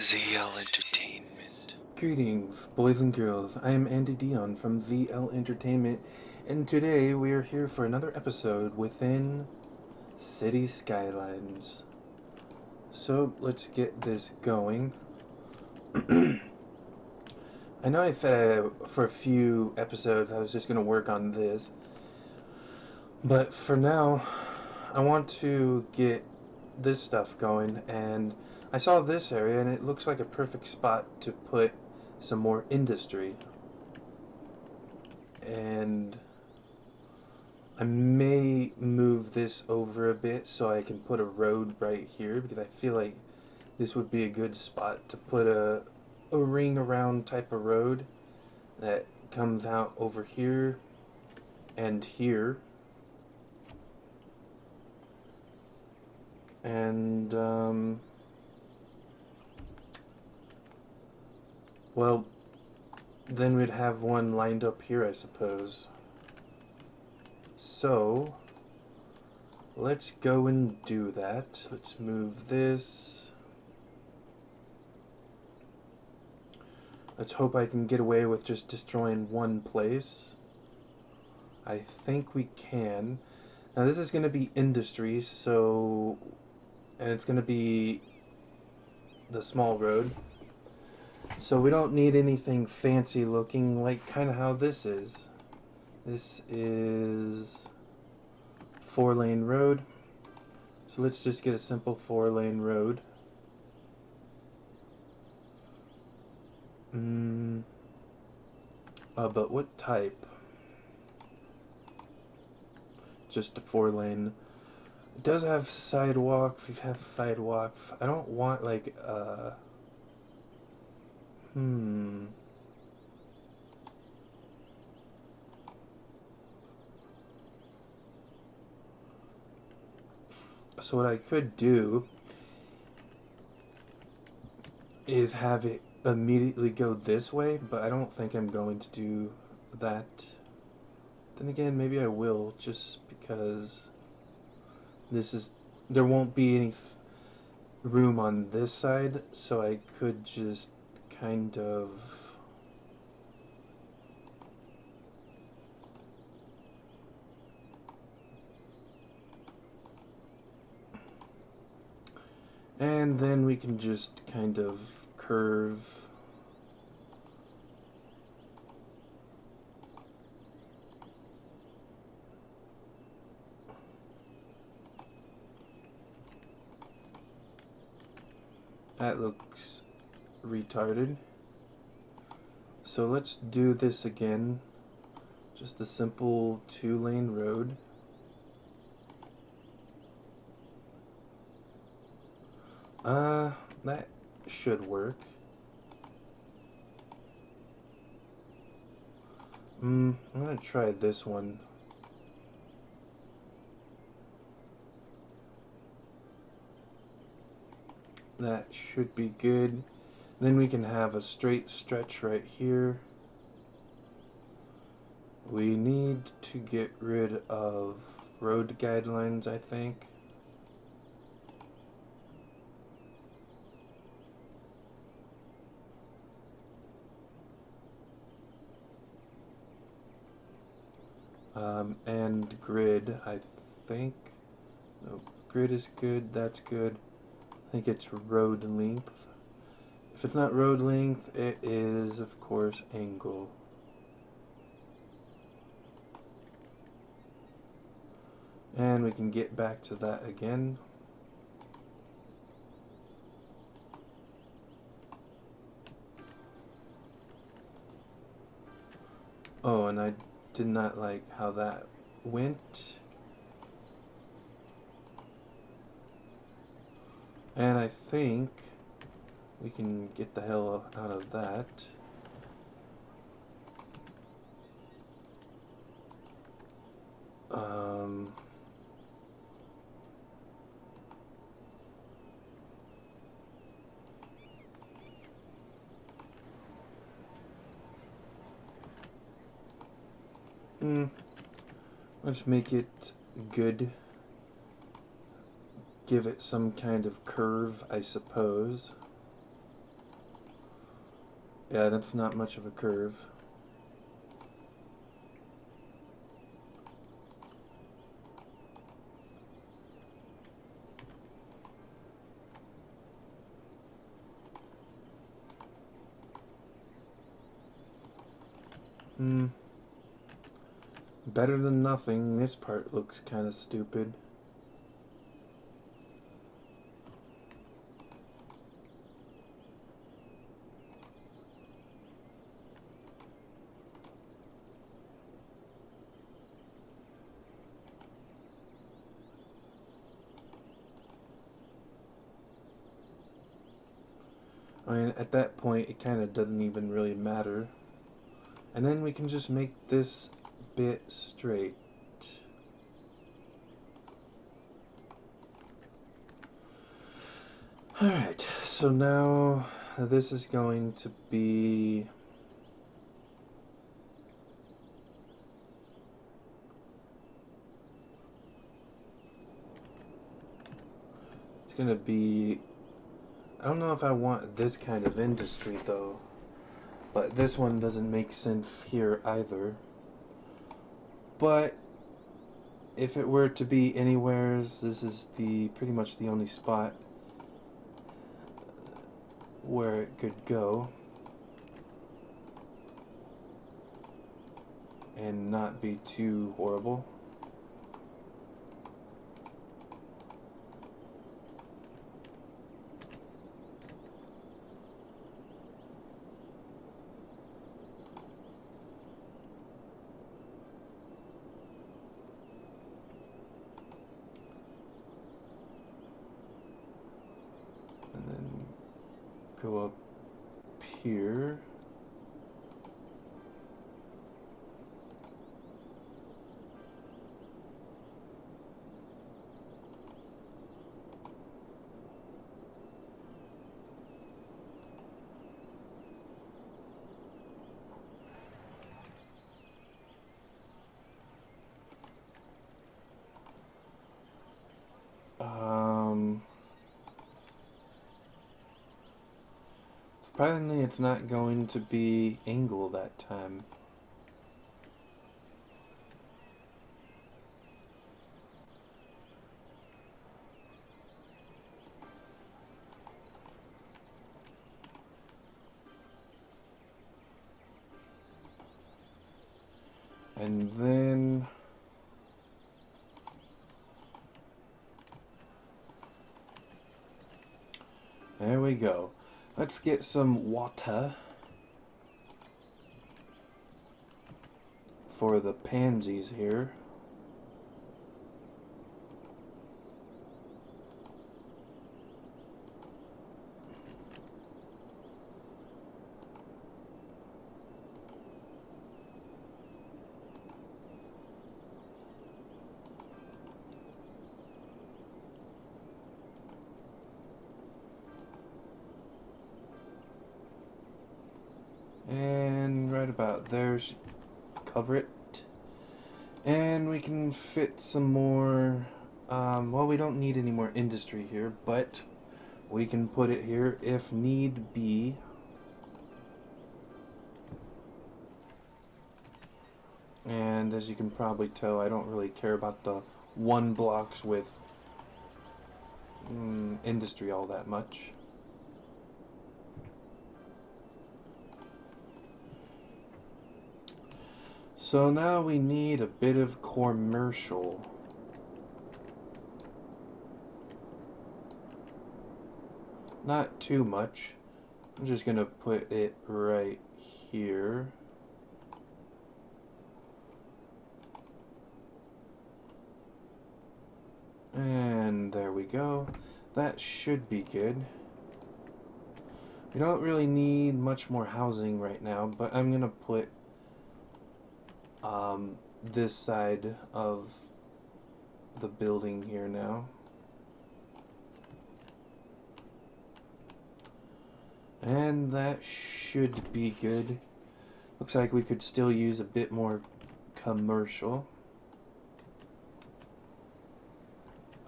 ZL Entertainment. Greetings, boys and girls. I am Andy Dion from ZL Entertainment, and today we are here for another episode within City Skylines. So let's get this going. I know I said for a few episodes I was just going to work on this, but for now, I want to get this stuff going, and I saw this area and it looks like a perfect spot to put some more industry. And I may move this over a bit so I can put a road right here, because I feel like this would be a good spot to put a ring around type of road that comes out over here and here. And well, then we'd have one lined up here, I suppose. So let's go and do that. Let's move this. Let's hope I can get away with just destroying one place. I think we can. Now this is going to be industry, so, and it's going to be the small road. So we don't need anything fancy looking, like kind of how this is. This is 4-lane road. So let's just get a simple 4-lane road. But what type? Just a 4-lane. It does have sidewalks. It has sidewalks. I don't want like So what I could do is have it immediately go this way, but I don't think I'm going to do that. Then again, maybe I will, just because there won't be any room on this side, so I could just kind of and then we can just kind of curve. That looks retarded. So let's do this again. Just a simple 2-lane road. That should work. I'm gonna try this one. That should be good. Then we can have a straight stretch right here. We need to get rid of road guidelines, I think. And grid, I think. No, grid is good, that's good. I think it's road length. If it's not road length, it is, of course, angle. And we can get back to that again. Oh, and I did not like how that went. And I think we can get the hell out of that. Let's make it good. Give it some kind of curve, I suppose. Yeah, that's not much of a curve. Hmm. Better than nothing. This part looks kind of stupid. I mean, at that point, it kind of doesn't even really matter. And then we can just make this bit straight. Alright, so now this is going to be... It's going to be... I don't know if I want this kind of industry though. But this one doesn't make sense here either. But if it were to be anywheres, this is the pretty much the only spot where it could go and not be too horrible. And then go up here. Surprisingly, it's not going to be angle that time. And then there we go. Let's get some water for the pansies here. And right about there, cover it. And we can fit some more, well, we don't need any more industry here, but we can put it here if need be. And as you can probably tell, I don't really care about the one blocks with industry all that much. So now we need a bit of commercial. Not too much. I'm just gonna put it right here. And there we go. That should be good. We don't really need much more housing right now, but I'm gonna put this side of the building here now. And that should be good. Looks like we could still use a bit more commercial.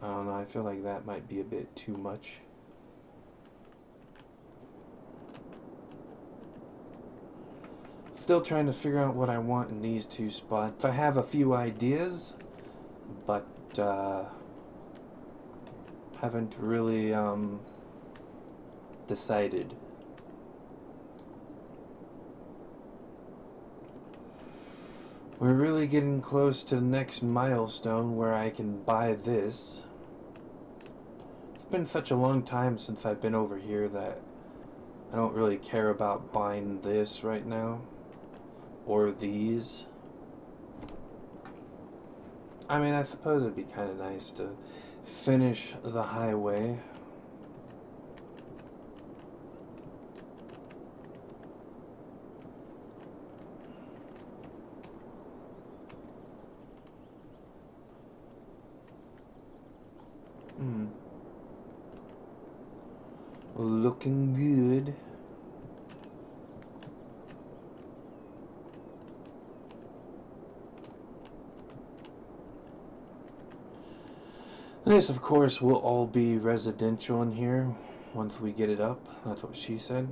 I don't know, I feel like that might be a bit too much. Still trying to figure out what I want in these two spots. I have a few ideas, but haven't really decided. We're really getting close to the next milestone where I can buy this. It's been such a long time since I've been over here that I don't really care about buying this right now. Or these. I mean, I suppose it'd be kind of nice to finish the highway. Looking good. This, of course, will all be residential in here once we get it up. That's what she said.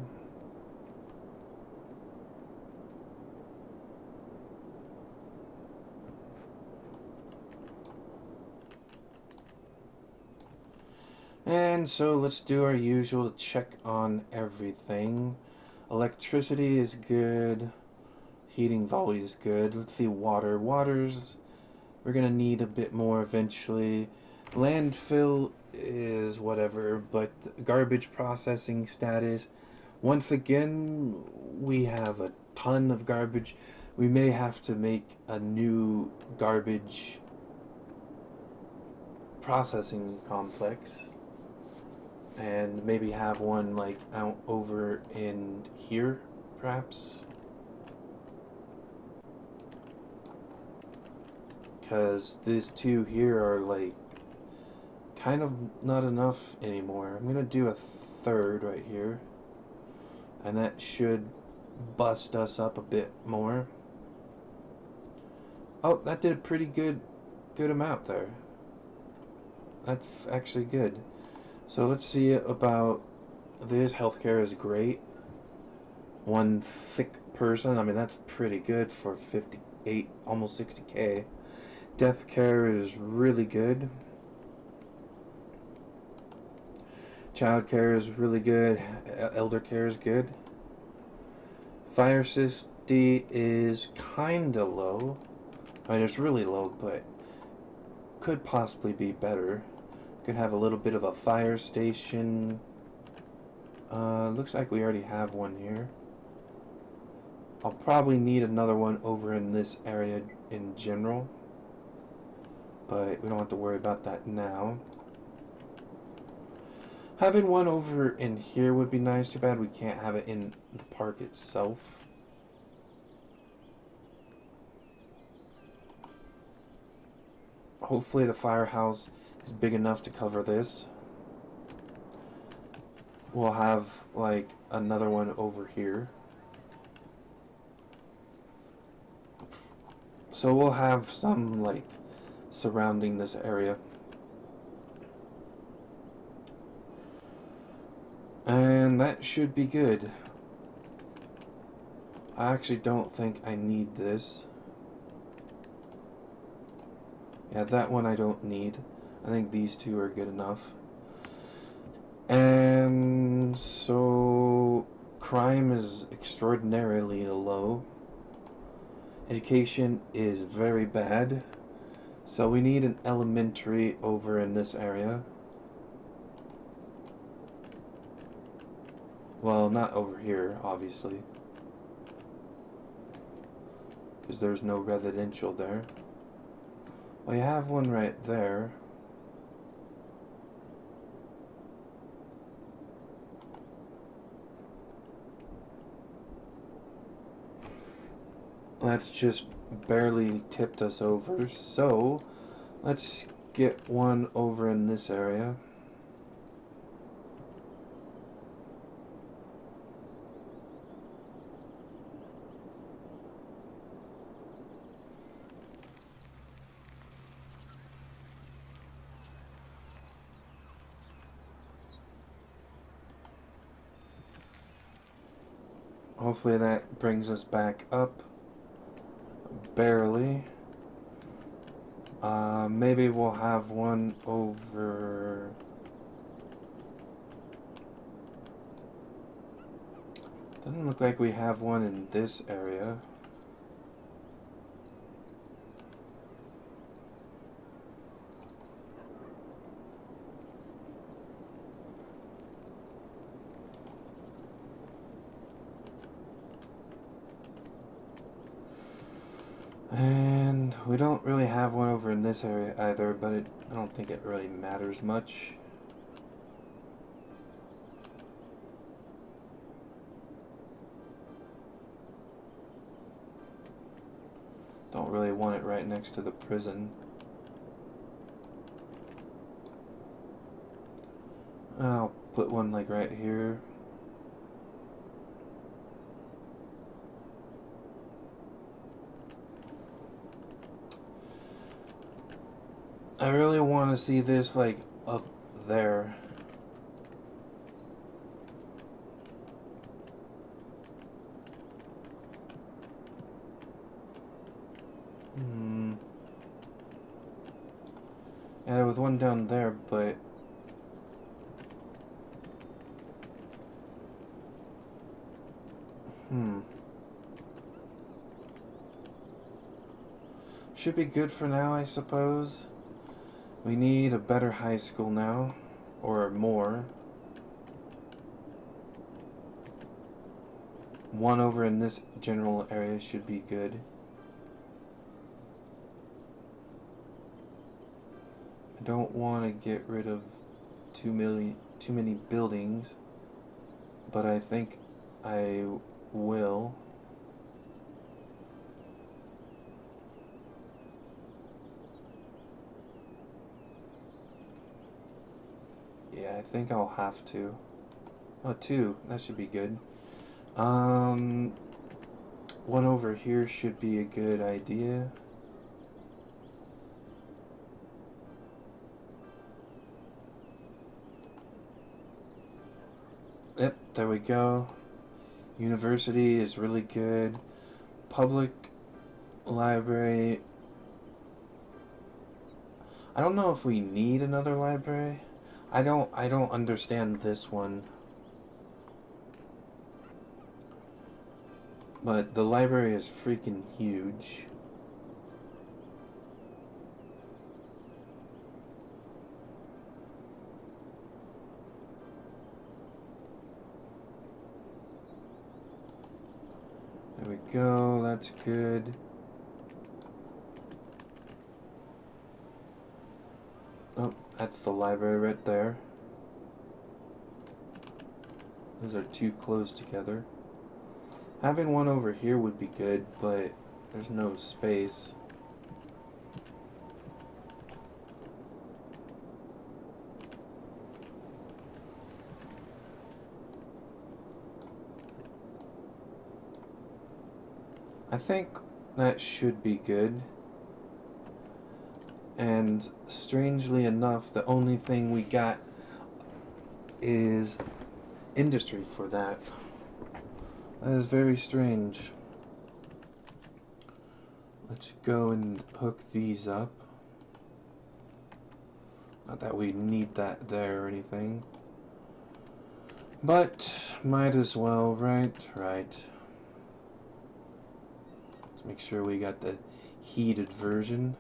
And so let's do our usual check on everything. Electricity is good. Heating's always good. Let's see, water. We're gonna need a bit more eventually. Landfill is whatever, but garbage processing status. Once again, we have a ton of garbage. We may have to make a new garbage processing complex. And maybe have one like out over in here, perhaps. Because these two here are like kind of not enough anymore. I'm gonna do a third right here, and that should bust us up a bit more. Oh, that did a pretty good amount there. That's actually good. So let's see about this. Healthcare is great. One sick person, I mean that's pretty good for 58, almost 60k. Death care is really good. Child care is really good. Elder care is good. Fire safety is kinda low. I mean it's really low, but could possibly be better. Could have a little bit of a fire station. Looks like we already have one here. I'll probably need another one over in this area in general, but we don't have to worry about that now. Having one over in here would be nice. Too bad we can't have it in the park itself. Hopefully the firehouse is big enough to cover this. We'll have like another one over here. So we'll have some like surrounding this area. And that should be good. I actually don't think I need this. Yeah, that one I don't need. I think these two are good enough. And so crime is extraordinarily low. Education is very bad. So we need an elementary over in this area. Well, not over here, obviously, because there's no residential there. Well, you have one right there. That's just barely tipped us over, so let's get one over in this area. Hopefully that brings us back up. Barely. Maybe we'll have one over... Doesn't look like we have one in this area. And we don't really have one over in this area either, but I don't think it really matters much. Don't really want it right next to the prison. I'll put one like right here. I really want to see this like up there. Yeah, there was one down there, but should be good for now, I suppose. We need a better high school now, or more. One over in this general area should be good. I don't want to get rid of too many buildings, but I think I will. Yeah, I think I'll have to. Oh, two. That should be good. One over here should be a good idea. Yep, there we go. University is really good. Public library. I don't know if we need another library. I don't understand this one. But the library is freaking huge. There we go, that's good. Oh, that's the library right there. Those are too close together. Having one over here would be good, but there's no space. I think that should be good. And strangely enough, the only thing we got is industry for that. That is very strange. Let's go and hook these up. Not that we need that there or anything. But might as well, right? Right. Let's make sure we got the heated version.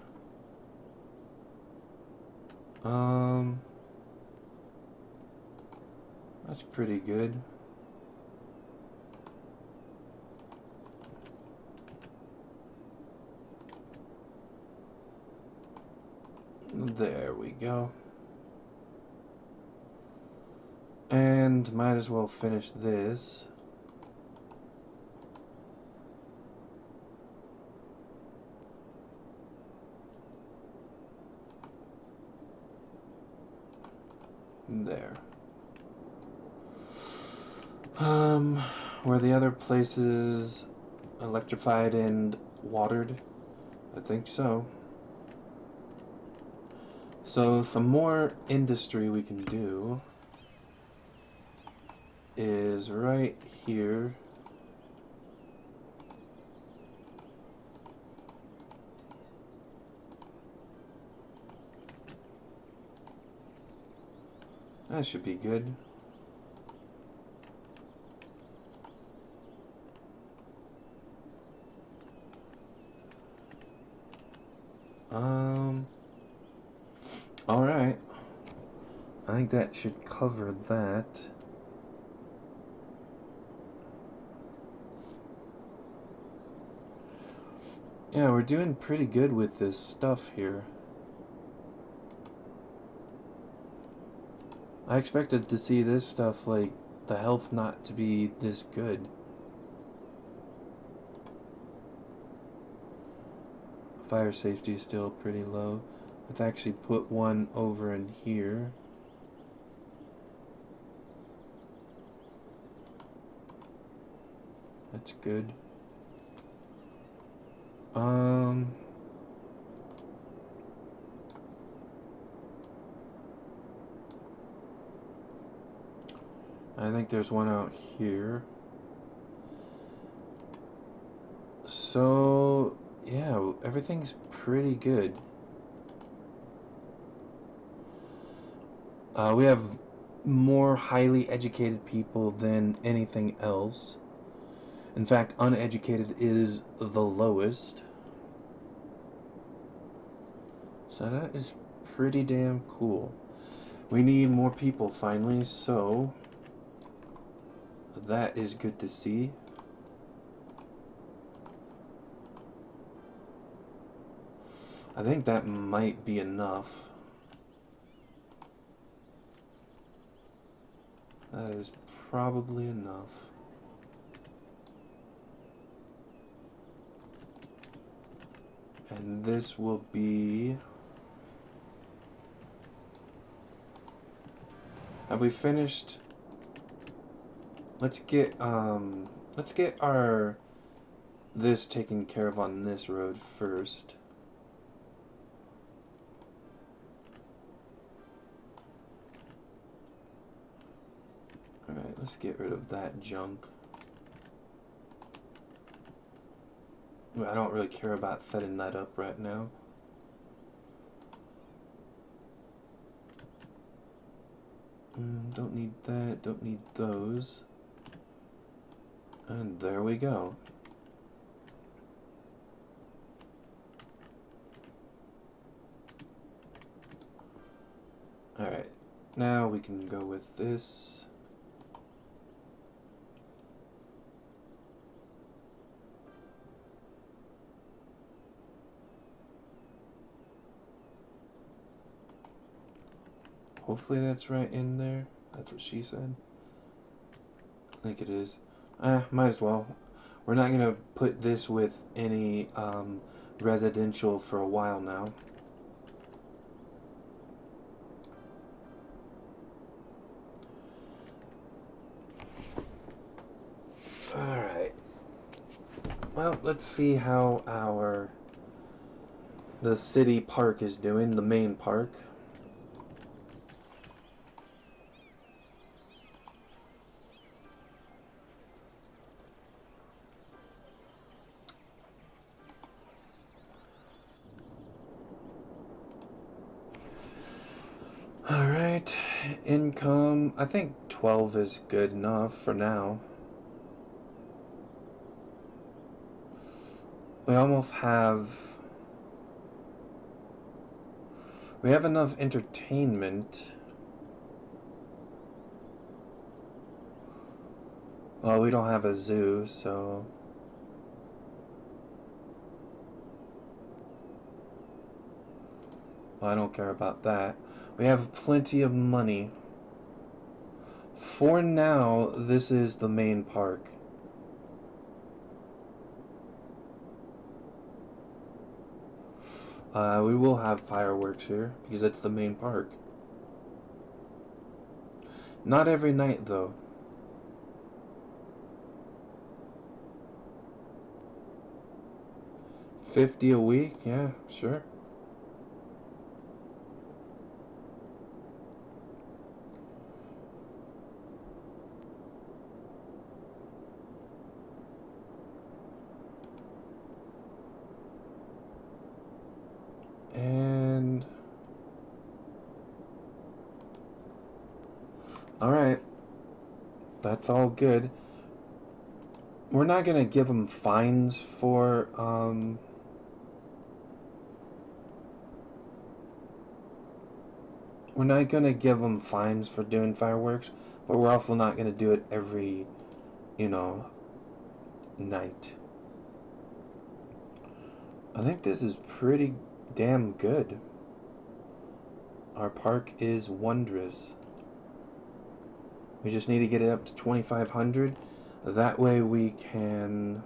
That's pretty good. There we go. And might as well finish this. There. Were the other places electrified and watered? I think so. So some more industry we can do is right here. That should be good. Alright. I think that should cover that. Yeah, we're doing pretty good with this stuff here. I expected to see this stuff, like, the health not to be this good. Fire safety is still pretty low. Let's actually put one over in here. That's good. I think there's one out here. So, yeah, everything's pretty good. We have more highly educated people than anything else. In fact, uneducated is the lowest. So that is pretty damn cool. We need more people finally, so that is good to see. I think that might be enough. That is probably enough. And this will be... Have we finished? Let's get our this taken care of on this road first. Alright, let's get rid of that junk. I don't really care about setting that up right now. Don't need that, don't need those. And there we go. Alright, now we can go with this. Hopefully that's right in there. That's what she said. I think it is. Might as well. We're not gonna put this with any residential for a while now. Alright. Well, let's see how the city park is doing, the main park. Alright, income, I think 12 is good enough for now. We almost have... We have enough entertainment. Well, we don't have a zoo, so... Well, I don't care about that. We have plenty of money. For now, this is the main park. We will have fireworks here, because it's the main park. Not every night, though. $50 a week? Yeah, sure. And Alright, that's all good. We're not gonna give them fines for, we're not gonna give them fines for doing fireworks, but we're also not gonna do it every, you know, night. I think this is pretty damn good. Our park is wondrous. We just need to get it up to 2,500. That way we can...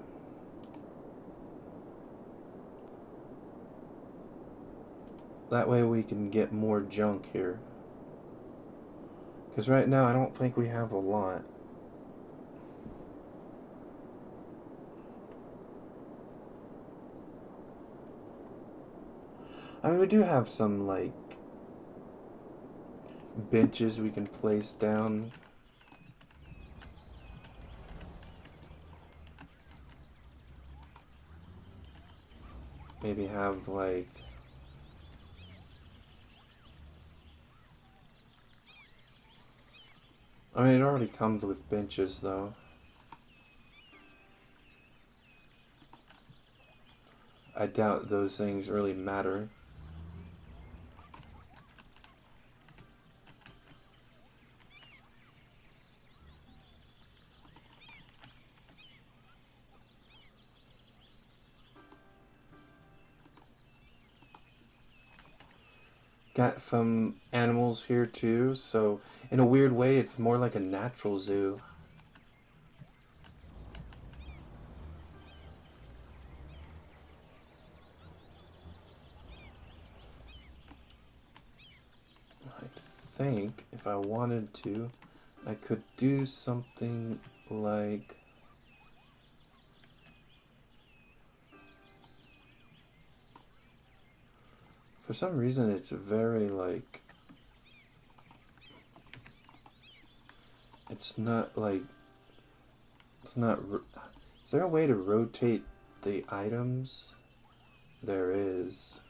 That way we can get more junk here. Because right now I don't think we have a lot. I mean, we do have some, like, benches we can place down. Maybe have, like... I mean, it already comes with benches, though. I doubt those things really matter. Got some animals here too, so in a weird way it's more like a natural zoo. I think if I wanted to, I could do something like... For some reason it's very like... It's not like... It's not... Is there a way to rotate the items? There is.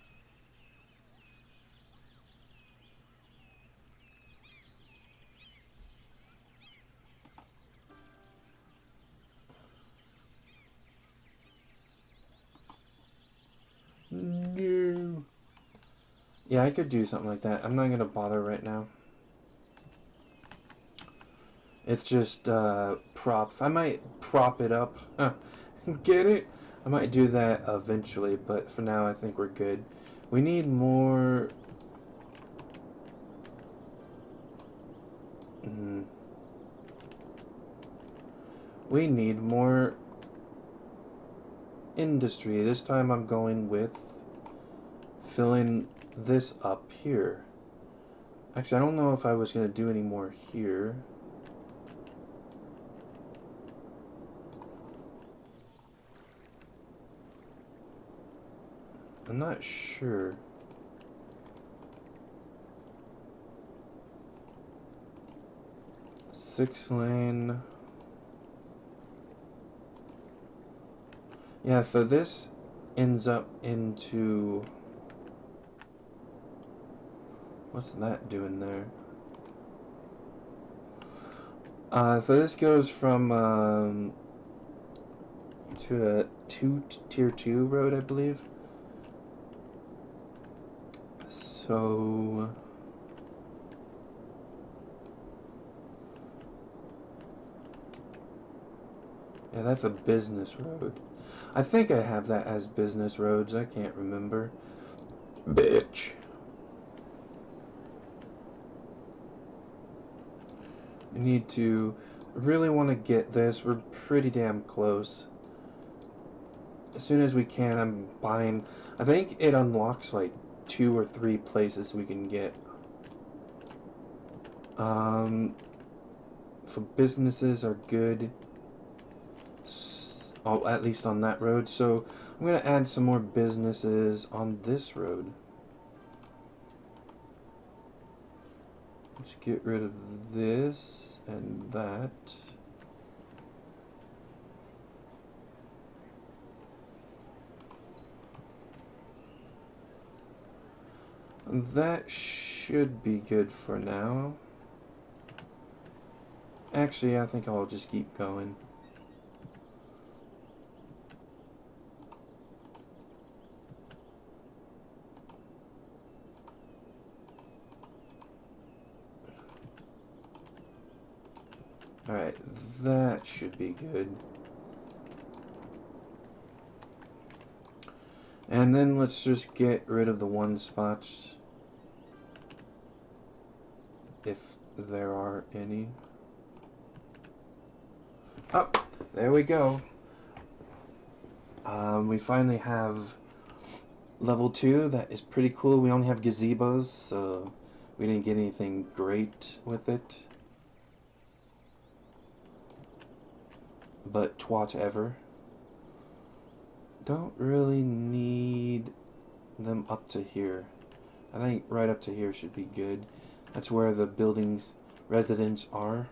No. Yeah, I could do something like that. I'm not gonna bother right now. It's just props. I might prop it up. Get it? I might do that eventually, but for now I think we're good. We need more... We need more industry. This time I'm going with filling this up here. Actually, I don't know if I was going to do any more here. I'm not sure. Six lane. Yeah, so this ends up into... What's that doing there? So this goes from to a tier 2 road, I believe. So yeah, that's a business road. I think I have that as business roads. I can't remember. Bitch. We need to... really want to get this. We're pretty damn close. As soon as we can, I'm buying... I think it unlocks like 2 or 3 places we can get. So businesses are good. At least on that road. So I'm going to add some more businesses on this road. Let's get rid of this and that. And that should be good for now. Actually, I think I'll just keep going. Alright, that should be good. And then let's just get rid of the one spots, if there are any. Oh, there we go. We finally have level 2. That is pretty cool. We only have gazebos, so we didn't get anything great with it. But twat ever. Don't really need them up to here. I think right up to here should be good. That's where the building's residents are.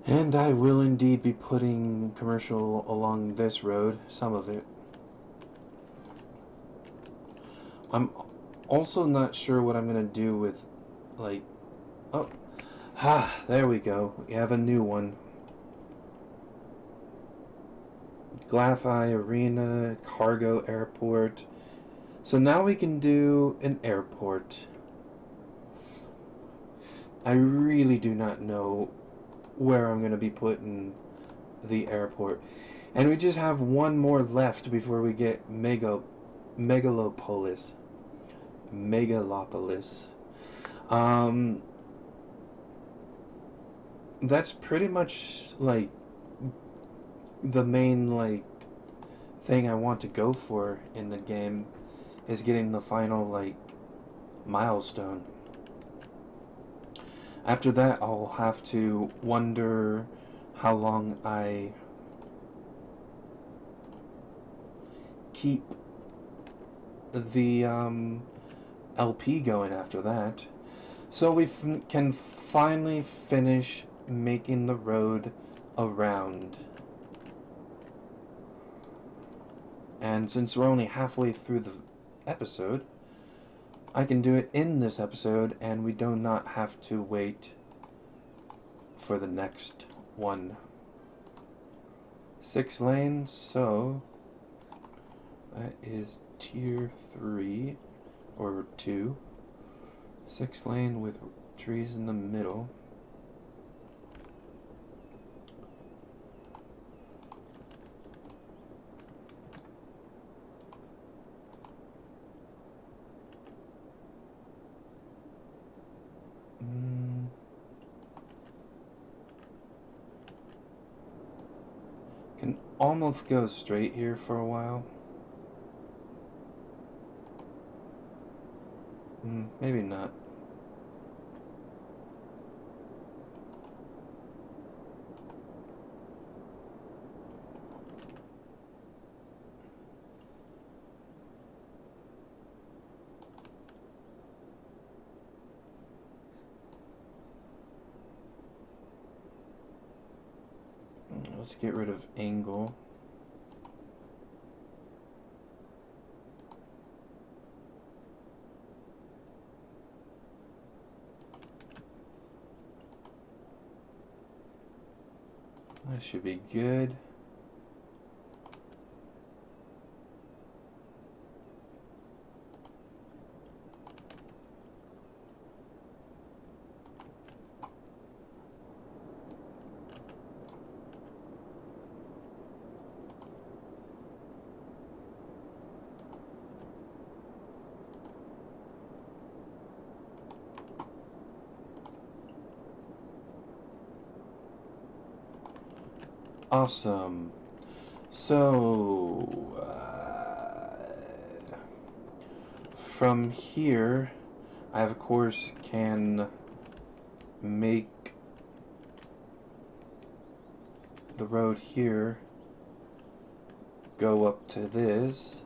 And I will indeed be putting commercial along this road, some of it. I'm also not sure what I'm going to do with, like, there we go. We have a new one. Glathai Arena, Cargo Airport. So now we can do an airport. I really do not know where I'm going to be putting the airport. And we just have one more left before we get Megalopolis. That's pretty much like the main like thing I want to go for in the game, is getting the final like milestone. After that, I'll have to wonder how long I keep the LP going after that. So we can finally finish making the road around. And since we're only halfway through the episode, I can do it in this episode, and we do not have to wait for the next one. 6 lanes, so that is tier 3 or 2. 6 lane with trees in the middle. Can almost go straight here for a while. Maybe not. Let's get rid of angle. That should be good. Awesome. So, from here, I of course can make the road here go up to this.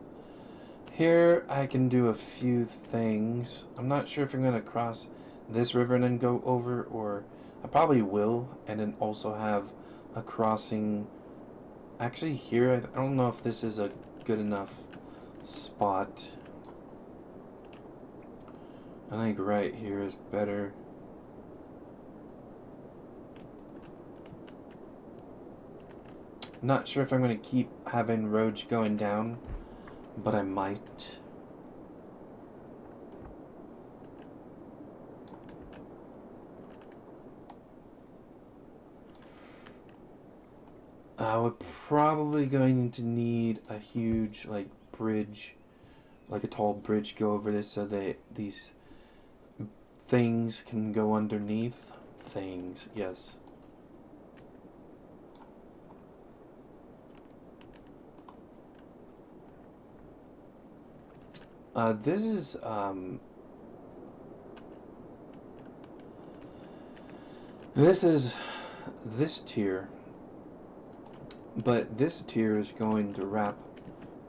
Here I can do a few things. I'm not sure if I'm going to cross this river and then go over, or I probably will, and then also have a crossing. Actually here, I don't know if this is a good enough spot. I think right here is better. Not sure if I'm going to keep having roads going down, but I might. We're probably going to need a huge, like, bridge, like a tall bridge go over this so that these things can go underneath. Things, yes. This is, this tier, but this tier is going to wrap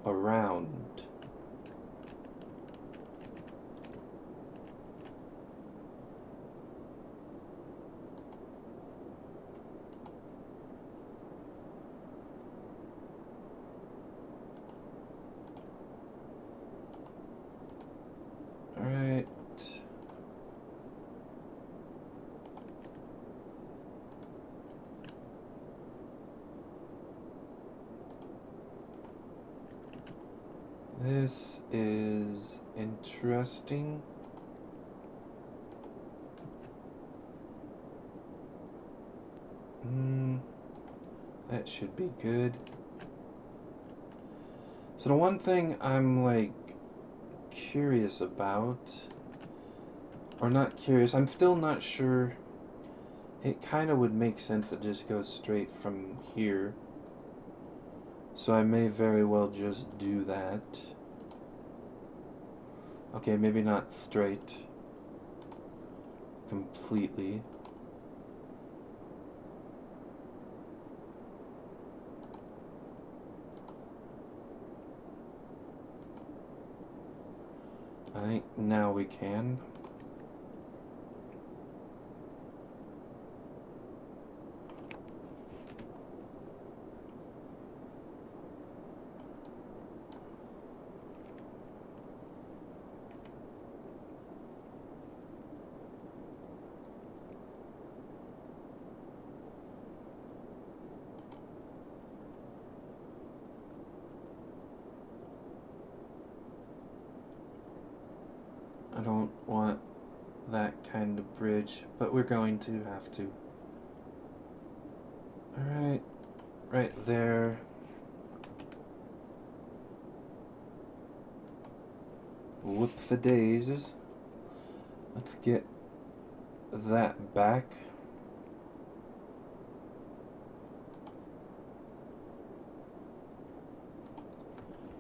around. Alright. This is interesting. That should be good. So the one thing I'm like curious about, or not curious, I'm still not sure. It kind of would make sense to just go straight from here. So I may very well just do that. Okay, maybe not straight completely. I think now we can. I don't want that kind of bridge, but we're going to have to. Alright, right there. Whoops-a-daisies. Let's get that back.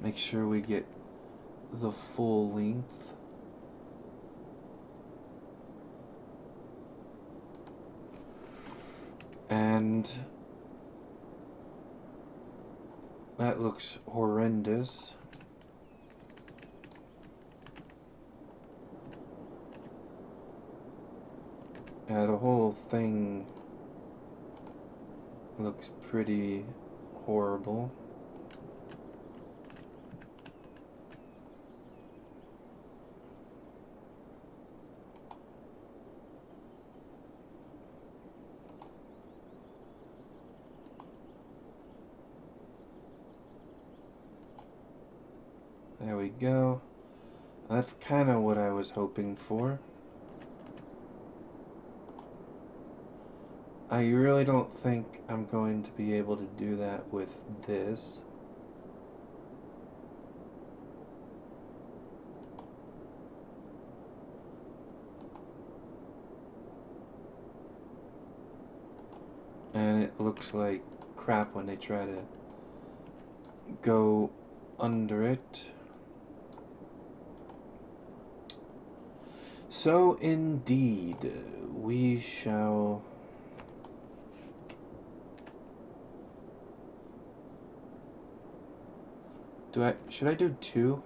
Make sure we get the full length. And that looks horrendous. Yeah, the whole thing looks pretty horrible. There we go. That's kind of what I was hoping for. I really don't think I'm going to be able to do that with this. And it looks like crap when they try to go under it. So indeed, we shall... should I do 2?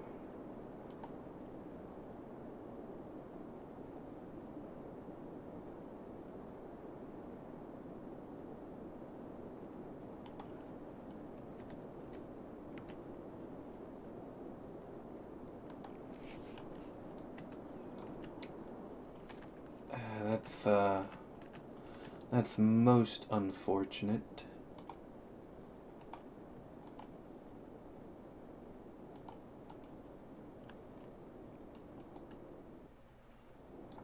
that's most unfortunate.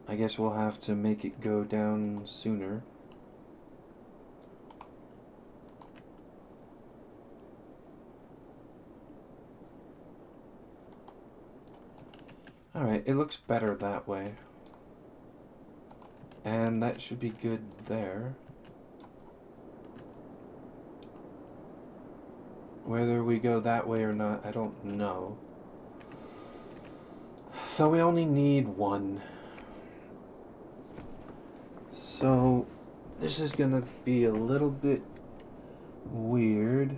I guess we'll have to make it go down sooner. Alright, it looks better that way. And that should be good there. Whether we go that way or not, I don't know. So we only need one. So this is gonna be a little bit weird.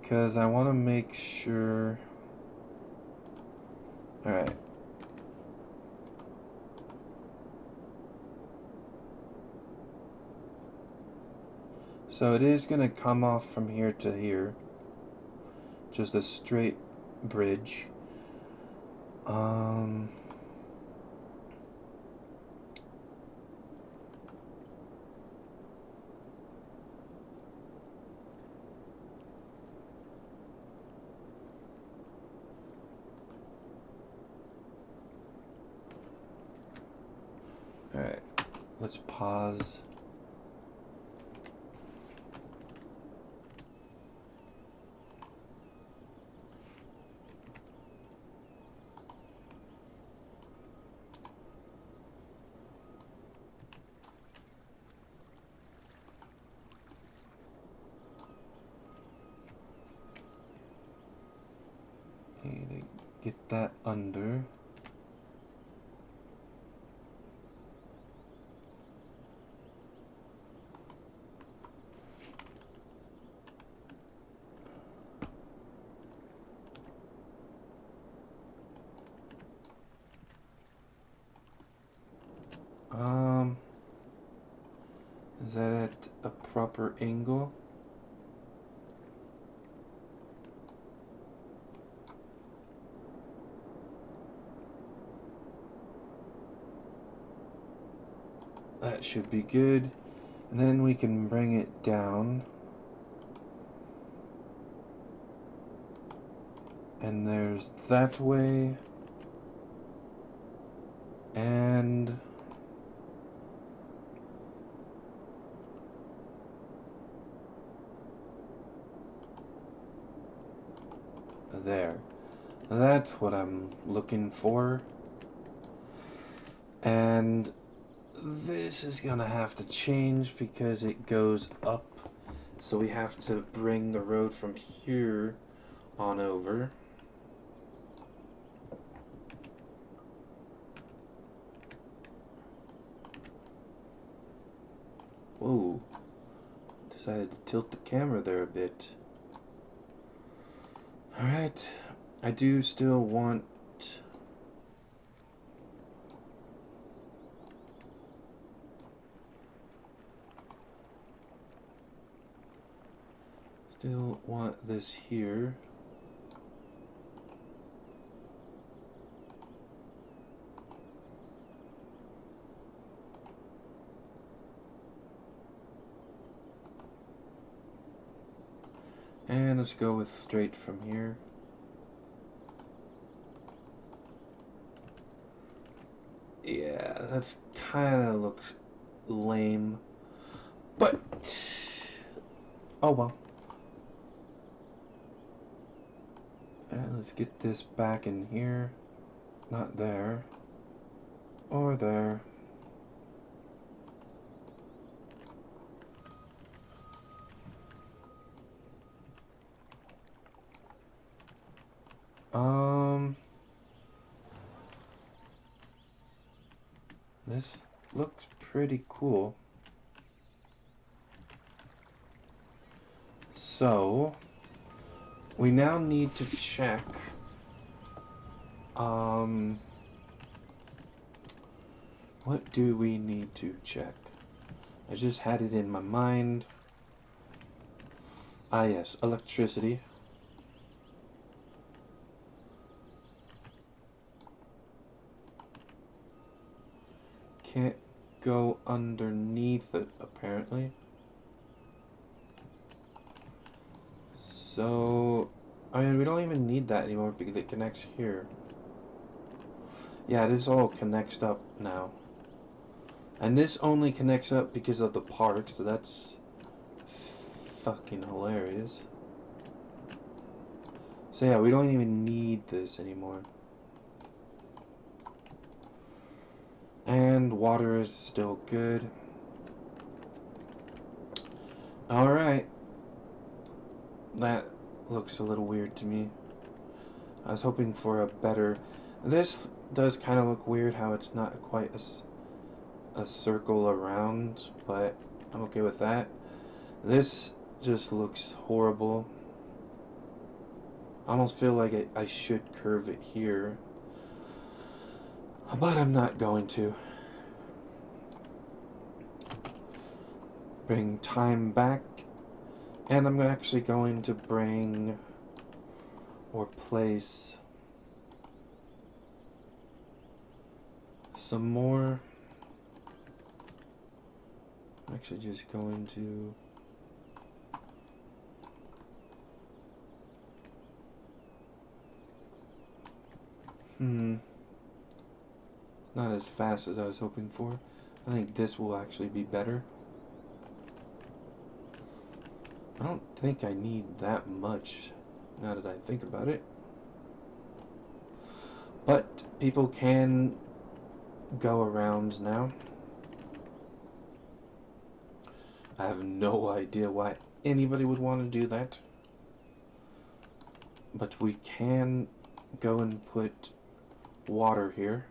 Because I want to make sure... Alright. So it is going to come off from here to here. Just a straight bridge. Alright, let's pause. Okay, to get that under. Is that at a proper angle? That should be good. And then we can bring it down. And there's that way. And there. That's what I'm looking for. And this is gonna have to change because it goes up. So we have to bring the road from here on over. Whoa. Decided to tilt the camera there a bit. Alright. I do still want... Still want this here. And let's go with straight from here. Yeah, that kind of looks lame. But, oh well. And let's get this back in here. Not there. Or there. This looks pretty cool. So, we now need to check, what do we need to check? I just had it in my mind. Ah yes, electricity. can't go underneath it, apparently. So, I mean, we don't even need that anymore because it connects here. Yeah, this all connects up now. And this only connects up because of the park, so that's fucking hilarious. So yeah, we don't even need this anymore. And water is still good. Alright. That looks a little weird to me. I was hoping for a better... This does kind of look weird how it's not quite a circle around, but I'm okay with that. This just looks horrible. I almost feel like I should curve it here, but I'm not going to. Bring time back, and I'm actually going to bring or place some more. I'm actually just going to not as fast as I was hoping for. I think this will actually be better. I don't think I need that much now that I think about it. But people can go around now. I have no idea why anybody would want to do that. But we can go and put water here.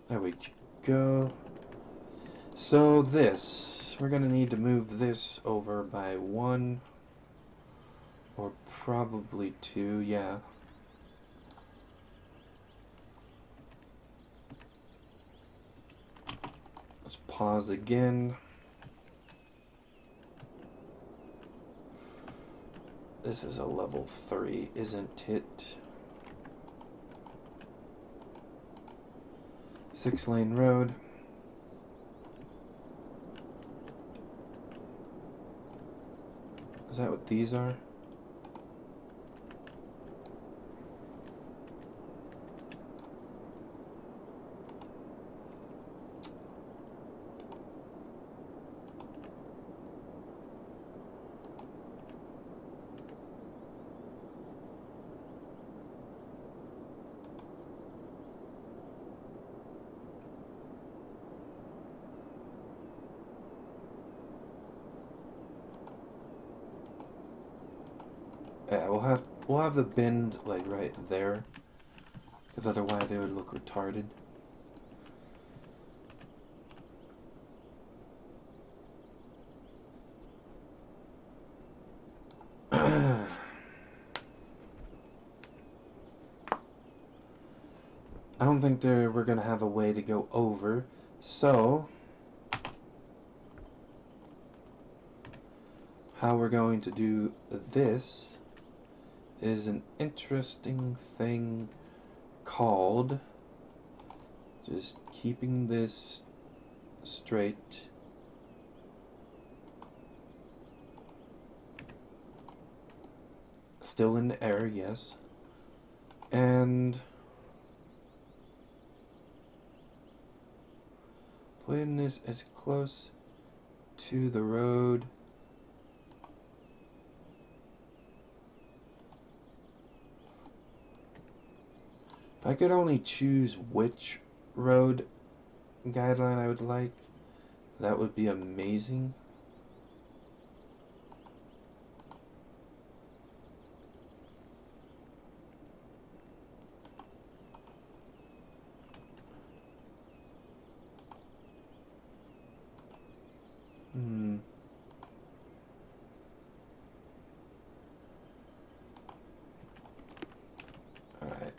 There we go. So this, we're gonna need to move this over by 1 or probably 2, yeah. Let's pause again. This is a level 3, isn't it? 6-lane road. Is that what these are? Yeah, we'll have the bend like right there, because otherwise they would look retarded. I don't think we're gonna have a way to go over, so how we're going to do this is an interesting thing called just keeping this straight. Still in the air, yes. And putting this as close to the road if I could only choose which road guideline I would like, that would be amazing. Alright.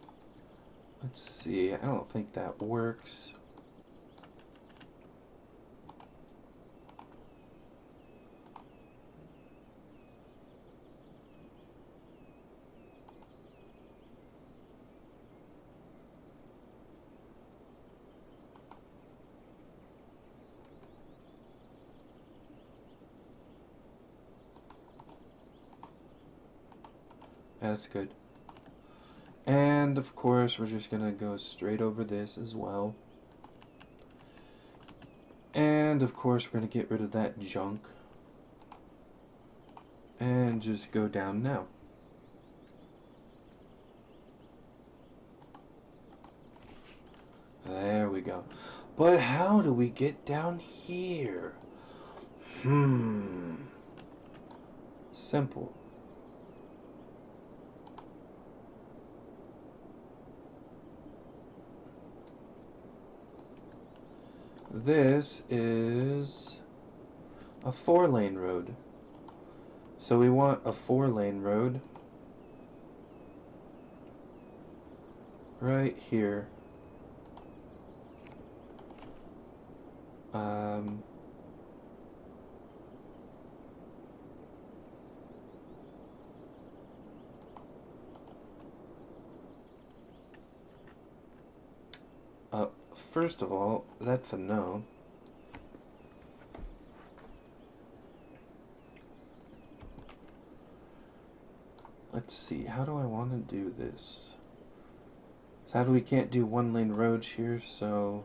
Let's see. I don't think that works. That's good. And of course, we're just gonna go straight over this as well. And of course, we're gonna get rid of that junk. And just go down now. There we go. But how do we get down here? Simple. This is a 4-lane road. So we want a 4-lane road right here. First of all, that's a no. Let's see, how do I want to do this? Sadly, we can't do 1-lane roads here, so...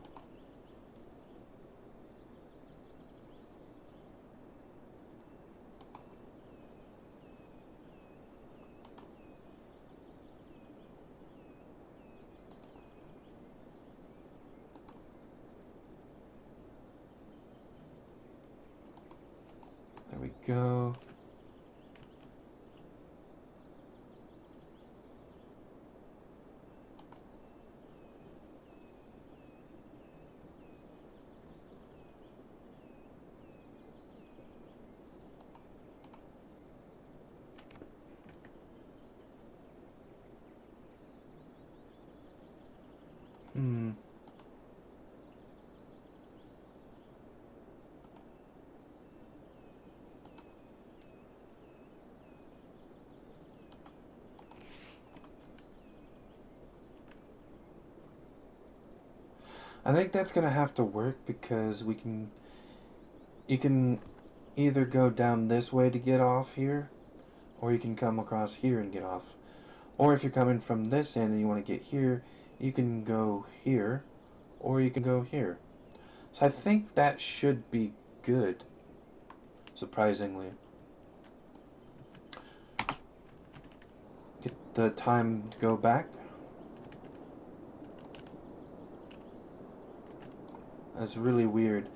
There we go. I think that's gonna have to work because you can either go down this way to get off here, or you can come across here and get off. Or if you're coming from this end and you want to get here, you can go here, or you can go here. So I think that should be good, surprisingly. Get the time to go back. That's really weird.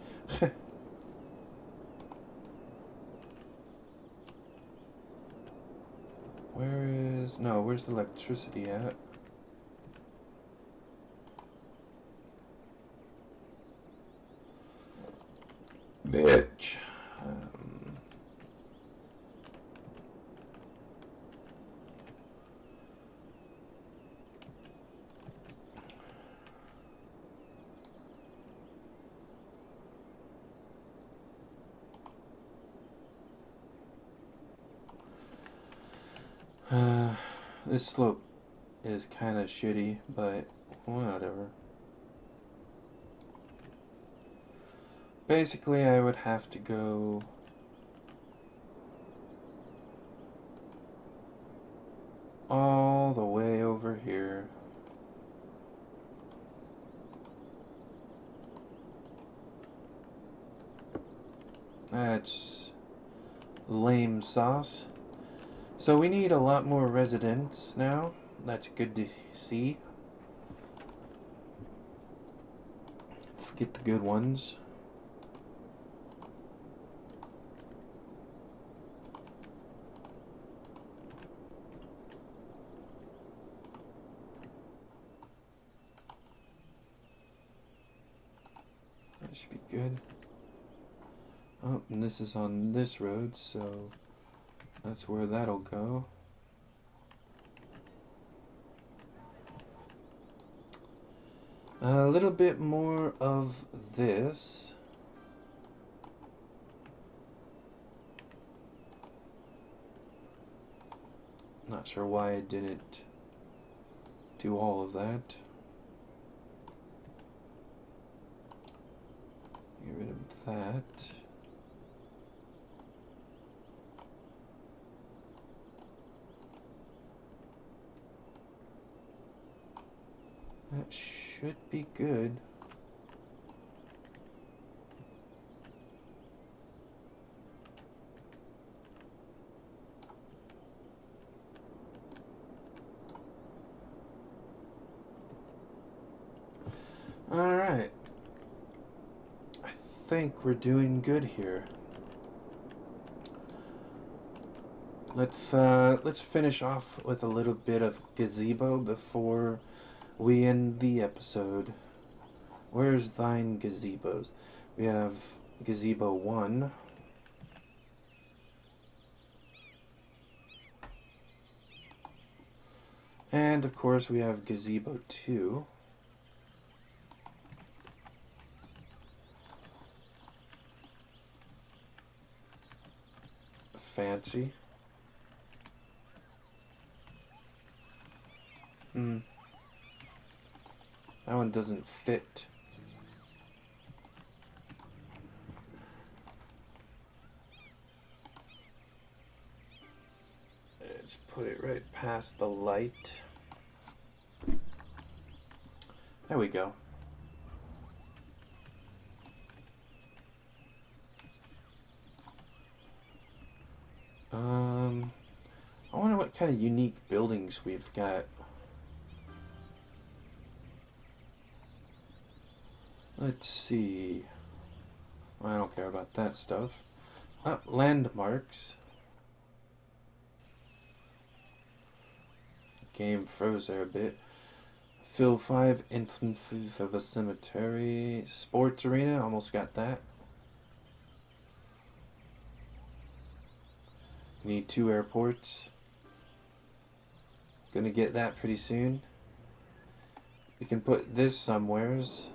Where's the electricity at? Bitch. This slope is kind of shitty, but whatever. Basically, I would have to go all the way over here. That's lame sauce. So we need a lot more residents now. That's good to see. Let's get the good ones. That should be good. Oh, and this is on this road, so that's where that'll go. A little bit more of this. Not sure why I didn't do all of that. Get rid of that. should be good. Alright. I think we're doing good here. Let's finish off with a little bit of gazebo before we end the episode. Where's thine gazebos? We have gazebo 1. And of course we have gazebo 2. Fancy. That one doesn't fit. Let's put it right past the light. There we go. I wonder what kind of unique buildings we've got. Let's see. I don't care about that stuff. Landmarks. Game froze there a bit. Fill 5 instances of a cemetery. Sports arena, almost got that. Need 2 airports. Gonna get that pretty soon. We can put this somewheres.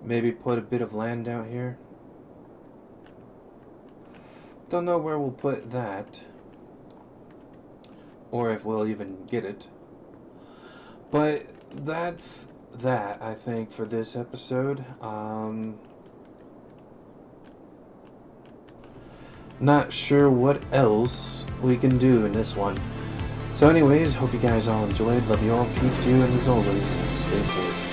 Maybe put a bit of land out here. Don't know where we'll put that. Or if we'll even get it. But that's that, I think, for this episode. Not sure what else we can do in this one. So anyways, hope you guys all enjoyed. Love you all. Peace to you, and as always, stay safe.